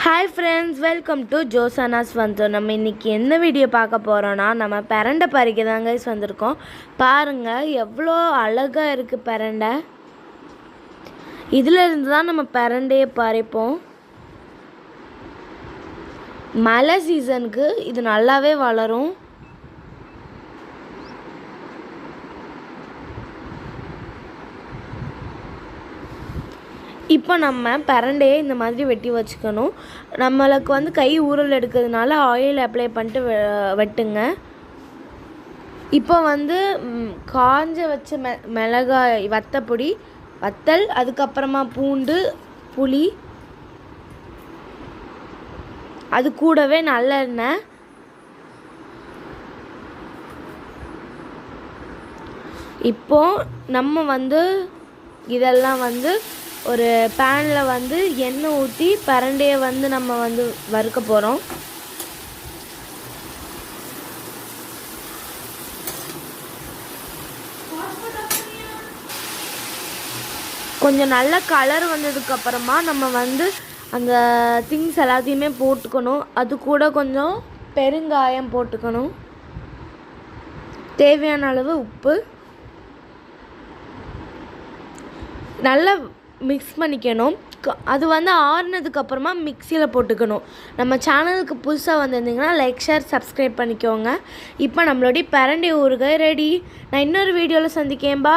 Hi friends, welcome to ஜோசானாஸ் வந்தோம். நம்ம இன்றைக்கி என்ன வீடியோ பார்க்க போகிறோன்னா, நம்ம பிரண்டை பறிக்க தாங்க வந்திருக்கோம். பாருங்கள் எவ்வளோ அழகாக இருக்குது பிரண்டை. இதில் இருந்து தான் நம்ம பிரண்டையை பறிப்போம். மழை சீசனுக்கு இது நல்லாவே வளரும். இப்போ நம்ம பிரண்டையை இந்த மாதிரி வெட்டி வச்சுக்கணும். நம்மளுக்கு கை ஊறல் எடுக்கிறதுனால ஆயில் அப்ளை பண்ணிட்டு வெட்டுங்க. இப்போ காஞ்ச வச்ச மிளகாய் வத்தப்பொடி, வத்தல், அதுக்கப்புறமா பூண்டு, புளி, அது கூடவே நல்லெண்ணெய். இப்போ நம்ம இதெல்லாம் ஒரு பேனில் எண்ணெய் ஊற்றி பிரண்டையை நம்ம வறுக்க போகிறோம். கொஞ்சம் நல்ல கலர் வந்ததுக்கப்புறமா நம்ம அந்த திங்ஸ் எல்லாத்தையுமே போட்டுக்கணும். அது கூட கொஞ்சம் பெருங்காயம் போட்டுக்கணும், தேவையான அளவு உப்பு, நல்லா மிக்ஸ் பண்ணிக்கணும். அது ஆறுனதுக்கப்புறமா மிக்சியில் போட்டுக்கணும். நம்ம சேனலுக்கு புதுசாக வந்திருந்தீங்கன்னா லைக், ஷேர், சப்ஸ்கிரைப் பண்ணிக்கோங்க. இப்போ நம்மளுடைய பிரண்டை ஊறுகாய் ரெடி. நான் இன்னொரு வீடியோவில் சந்திக்கேன். பா.